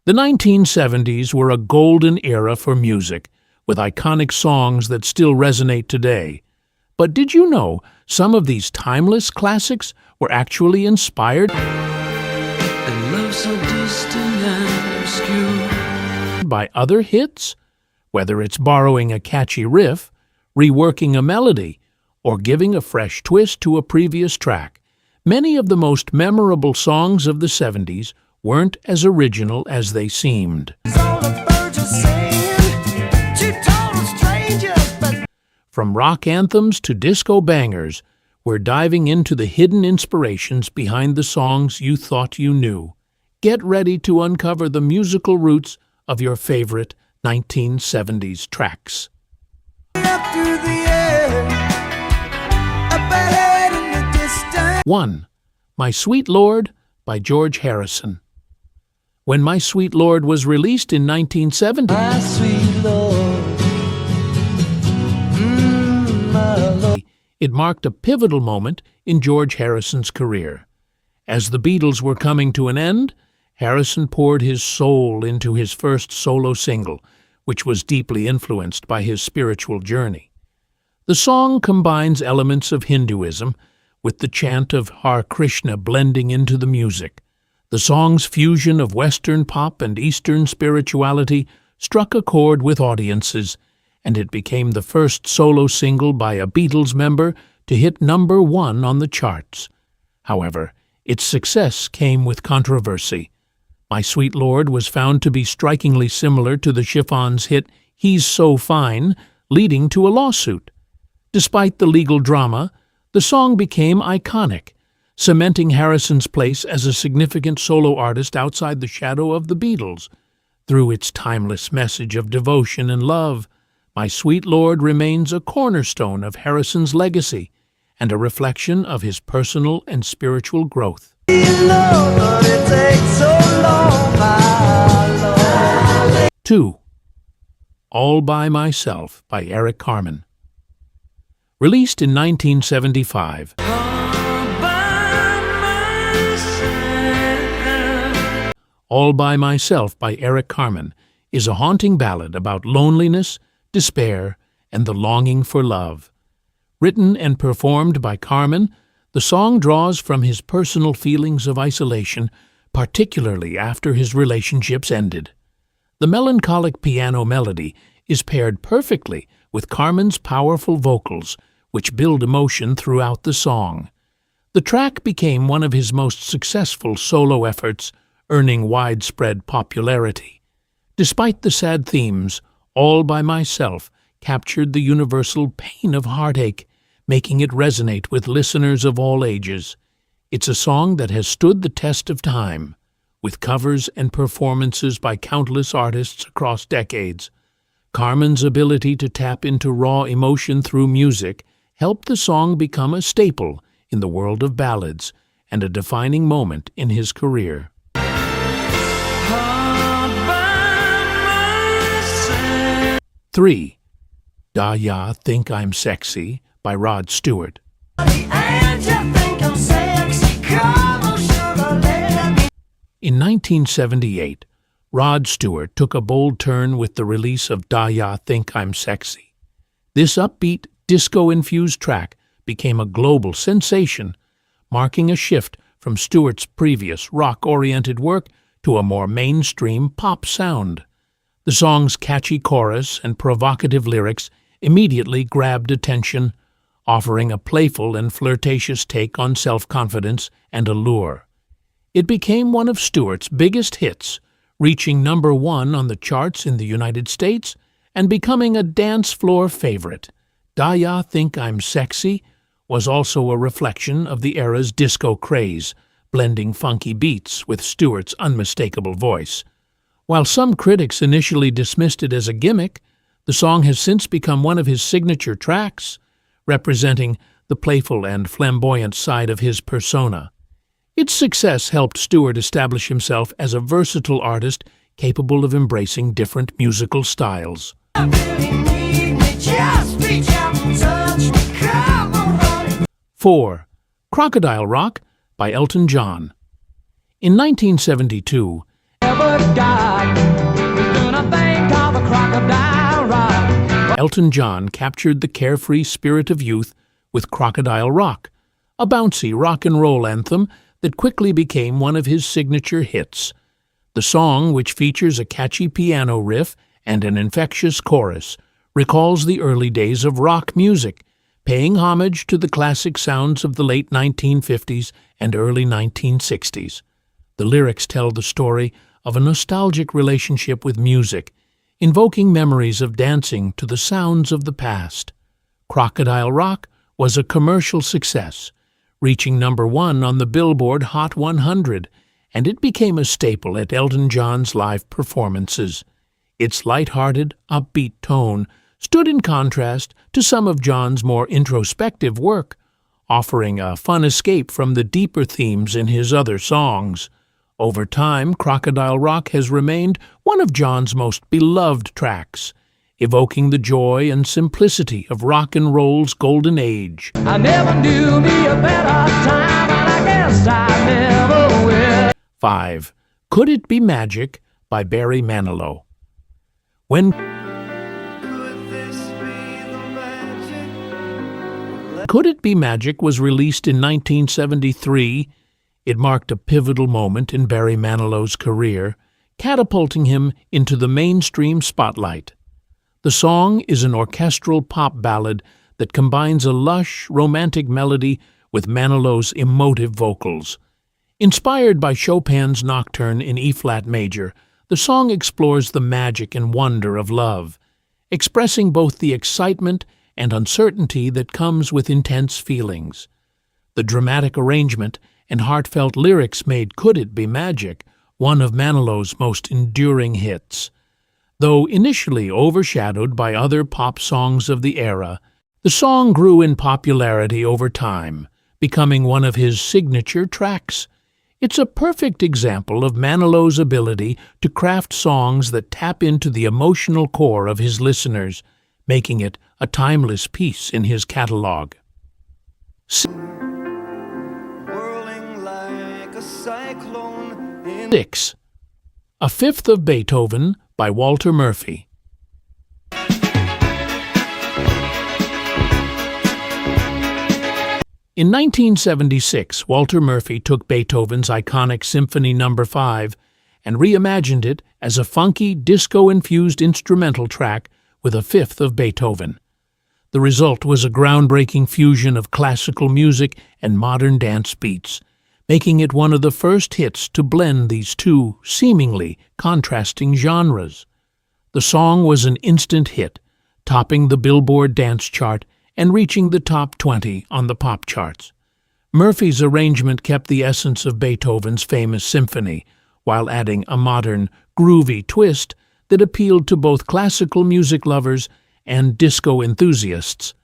The 1970s were a golden era for music, with iconic songs that still resonate today. But did you know some of these timeless classics were actually inspired by other hits? Whether it's borrowing a catchy riff, reworking a melody, or giving a fresh twist to a previous track, many of the most memorable songs of the 70s weren't as original as they seemed. From rock anthems to disco bangers, we're diving into the hidden inspirations behind the songs you thought you knew. Get ready to uncover the musical roots of your favorite 1970s tracks. 1. My Sweet Lord by George Harrison. When My Sweet Lord was released in 1970, My sweet Lord, my Lord. It marked a pivotal moment in George Harrison's career. As the Beatles were coming to an end, Harrison poured his soul into his first solo single, which was deeply influenced by his spiritual journey. The song combines elements of Hinduism with the chant of Hare Krishna blending into the music. The song's fusion of Western pop and Eastern spirituality struck a chord with audiences, and it became the first solo single by a Beatles member to hit #1 on the charts. However, its success came with controversy. My Sweet Lord was found to be strikingly similar to the Chiffons' hit He's So Fine, leading to a lawsuit. Despite the legal drama, the song became iconic, cementing Harrison's place as a significant solo artist outside the shadow of the Beatles. Through its timeless message of devotion and love, My Sweet Lord remains a cornerstone of Harrison's legacy and a reflection of his personal and spiritual growth. 2. All by Myself by Eric Carmen. Released in 1975, All by Myself by Eric Carmen is a haunting ballad about loneliness, despair, and the longing for love. Written and performed by Carmen, the song draws from his personal feelings of isolation, particularly after his relationships ended. The melancholic piano melody is paired perfectly with Carmen's powerful vocals, which build emotion throughout the song. The track became one of his most successful solo efforts, earning widespread popularity. Despite the sad themes, All by Myself captured the universal pain of heartache, making it resonate with listeners of all ages. It's a song that has stood the test of time, with covers and performances by countless artists across decades. Carmen's ability to tap into raw emotion through music helped the song become a staple in the world of ballads and a defining moment in his career. 3. Da Ya Think I'm Sexy by Rod Stewart. In 1978, Rod Stewart took a bold turn with the release of Da Ya Think I'm Sexy. This upbeat, disco-infused track became a global sensation, marking a shift from Stewart's previous rock-oriented work to a more mainstream pop sound. The song's catchy chorus and provocative lyrics immediately grabbed attention, offering a playful and flirtatious take on self-confidence and allure. It became one of Stewart's biggest hits, reaching #1 on the charts in the United States and becoming a dance floor favorite. Da Ya Think I'm Sexy was also a reflection of the era's disco craze, blending funky beats with Stewart's unmistakable voice. While some critics initially dismissed it as a gimmick, the song has since become one of his signature tracks, representing the playful and flamboyant side of his persona. Its success helped Stewart establish himself as a versatile artist capable of embracing different musical styles. 4. Crocodile Rock by Elton John. In 1972, but God is doing a thing called the Crocodile Rock. Elton John captured the carefree spirit of youth with Crocodile Rock, a bouncy rock and roll anthem that quickly became one of his signature hits. The song, which features a catchy piano riff and an infectious chorus, recalls the early days of rock music, paying homage to the classic sounds of the late 1950s and early 1960s. The lyrics tell the story of a nostalgic relationship with music, invoking memories of dancing to the sounds of the past. Crocodile Rock was a commercial success, reaching #1 on the Billboard Hot 100, and it became a staple at Elton John's live performances. Its light-hearted, upbeat tone stood in contrast to some of John's more introspective work, offering a fun escape from the deeper themes in his other songs. Over time, Crocodile Rock has remained one of John's most beloved tracks, evoking the joy and simplicity of rock and roll's golden age. I never knew me a better time, and I guess I never will. 5. Could It Be Magic by Barry Manilow. When Could It Be Magic was released in 1973, it marked a pivotal moment in Barry Manilow's career, catapulting him into the mainstream spotlight. The song is an orchestral pop ballad that combines a lush, romantic melody with Manilow's emotive vocals. Inspired by Chopin's Nocturne in E-flat major, the song explores the magic and wonder of love, expressing both the excitement and uncertainty that comes with intense feelings. The dramatic arrangement and heartfelt lyrics made Could It Be Magic one of Manilow's most enduring hits. Though initially overshadowed by other pop songs of the era, the song grew in popularity over time, becoming one of his signature tracks. It's a perfect example of Manilow's ability to craft songs that tap into the emotional core of his listeners, making it a timeless piece in his catalog. Whirling like a cyclone in 6. A Fifth of Beethoven by Walter Murphy. In 1976, Walter Murphy took Beethoven's iconic Symphony No. 5 and reimagined it as a funky, disco-infused instrumental track with a fifth of Beethoven. The result was a groundbreaking fusion of classical music and modern dance beats, making it one of the first hits to blend these two seemingly contrasting genres. The song was an instant hit, topping the Billboard dance chart and reaching the top 20 on the pop charts. Murphy's arrangement kept the essence of Beethoven's famous symphony, while adding a modern, groovy twist that appealed to both classical music lovers and disco enthusiasts.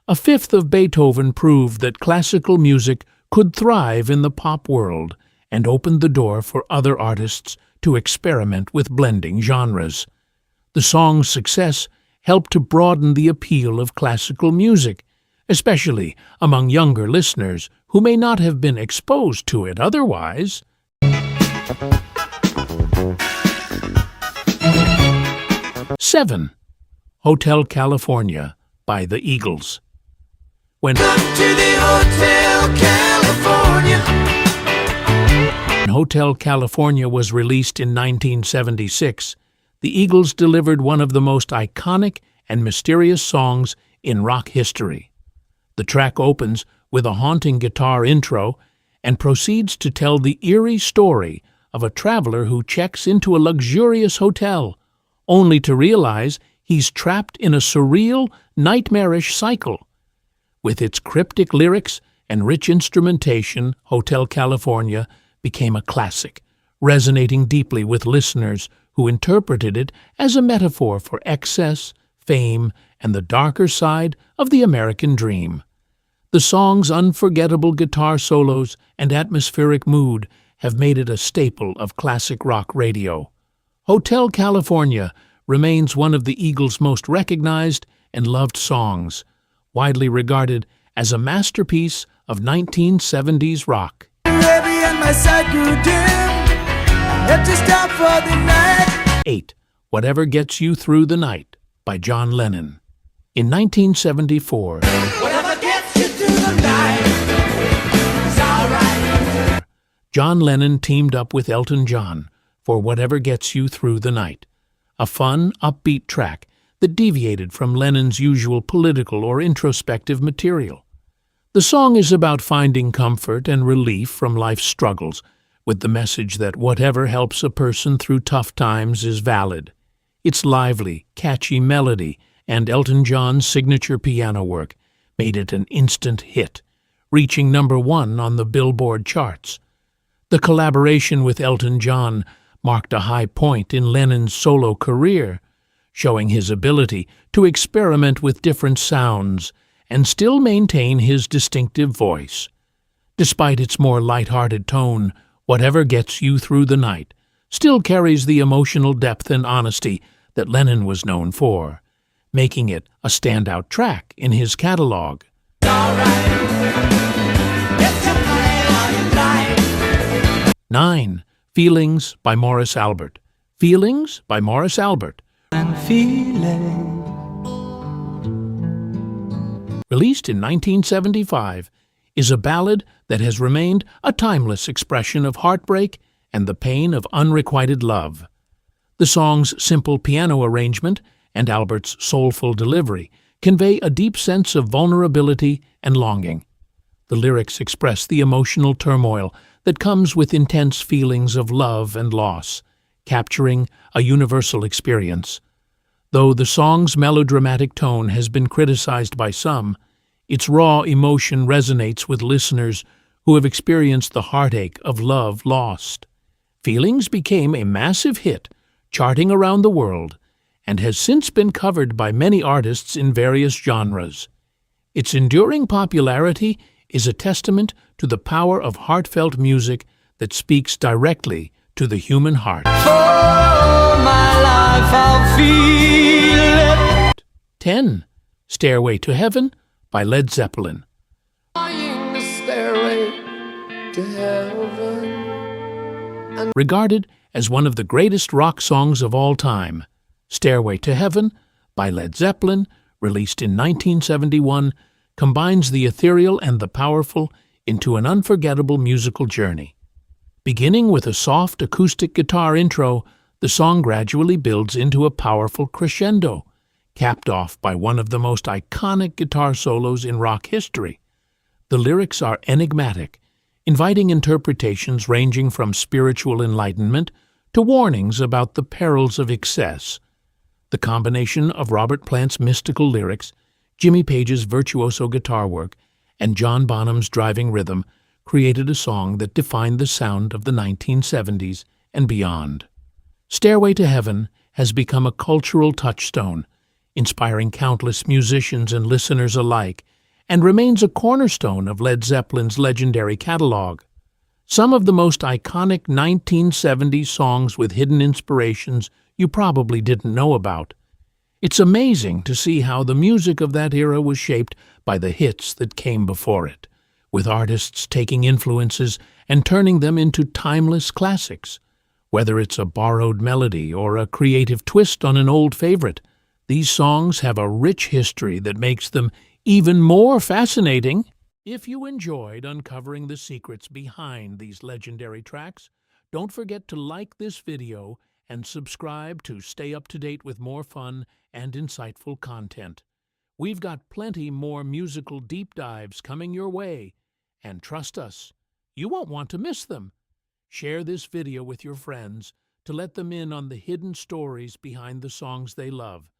A Fifth of Beethoven proved that classical music could thrive in the pop world and opened the door for other artists to experiment with blending genres. The song's success helped to broaden the appeal of classical music, especially among younger listeners who may not have been exposed to it otherwise. 7. Hotel California by the Eagles. When Hotel California was released in 1976, the Eagles delivered one of the most iconic and mysterious songs in rock history. The track opens with a haunting guitar intro and proceeds to tell the eerie story of a traveler who checks into a luxurious hotel, only to realize he's trapped in a surreal, nightmarish cycle. With its cryptic lyrics and rich instrumentation, Hotel California became a classic, resonating deeply with listeners who interpreted it as a metaphor for excess, fame, and the darker side of the American dream. The song's unforgettable guitar solos and atmospheric mood have made it a staple of classic rock radio. Hotel California remains one of the Eagles' most recognized and loved songs, widely regarded as a masterpiece of 1970s rock. Heavy and my sight grew dim. Had to stop for the night. 8. Whatever Gets You Through the Night by John Lennon. In 1974, Whatever gets you through the night is alright. John Lennon teamed up with Elton John for Whatever Gets You Through the Night, a fun, upbeat track that deviated from Lennon's usual political or introspective material. The song is about finding comfort and relief from life's struggles, with the message that whatever helps a person through tough times is valid. Its lively, catchy melody and Elton John's signature piano work made it an instant hit, reaching #1 on the Billboard charts. The collaboration with Elton John marked a high point in Lennon's solo career, showing his ability to experiment with different sounds and still maintain his distinctive voice. Despite its more light-hearted tone, Whatever Gets You Through the Night still carries the emotional depth and honesty that Lennon was known for, making it a standout track in his catalog. 9. Feelings by Morris Albert. Feelings by Morris Albert. And feeling. Released in 1975, is a ballad that has remained a timeless expression of heartbreak and the pain of unrequited love. The song's simple piano arrangement and Albert's soulful delivery convey a deep sense of vulnerability and longing. The lyrics express the emotional turmoil that comes with intense feelings of love and loss, capturing a universal experience. Though the song's melodramatic tone has been criticized by some, its raw emotion resonates with listeners who have experienced the heartache of love lost. Feelings became a massive hit, charting around the world, and has since been covered by many artists in various genres. Its enduring popularity is a testament to the power of heartfelt music that speaks directly to the human heart. For my life I'll feel it. 10. Stairway to Heaven by Led Zeppelin. Flying the stairway to heaven. Regarded as one of the greatest rock songs of all time, Stairway to Heaven by Led Zeppelin, released in 1971, combines the ethereal and the powerful into an unforgettable musical journey. Beginning with a soft acoustic guitar intro, the song gradually builds into a powerful crescendo, capped off by one of the most iconic guitar solos in rock history. The lyrics are enigmatic, inviting interpretations ranging from spiritual enlightenment to warnings about the perils of excess. The combination of Robert Plant's mystical lyrics, Jimmy Page's virtuoso guitar work, and John Bonham's driving rhythm created a song that defined the sound of the 1970s and beyond. Stairway to Heaven has become a cultural touchstone, inspiring countless musicians and listeners alike, and remains a cornerstone of Led Zeppelin's legendary catalog. Some of the most iconic 1970s songs with hidden inspirations you probably didn't know about. It's amazing to see how the music of that era was shaped by the hits that came before it, with artists taking influences and turning them into timeless classics. Whether it's a borrowed melody or a creative twist on an old favorite, these songs have a rich history that makes them even more fascinating. If you enjoyed uncovering the secrets behind these legendary tracks, don't forget to like this video and subscribe to stay up to date with more fun and insightful content. We've got plenty more musical deep dives coming your way, and trust us, you won't want to miss them. Share this video with your friends to let them in on the hidden stories behind the songs they love,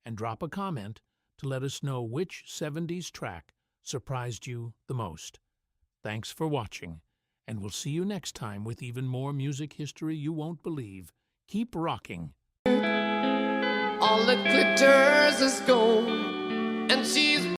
and drop a comment to let us know which 70s track surprised you the most. Thanks for watching, and we'll see you next time with even more music history you won't believe. Keep rocking. All that glitters is gold, and she's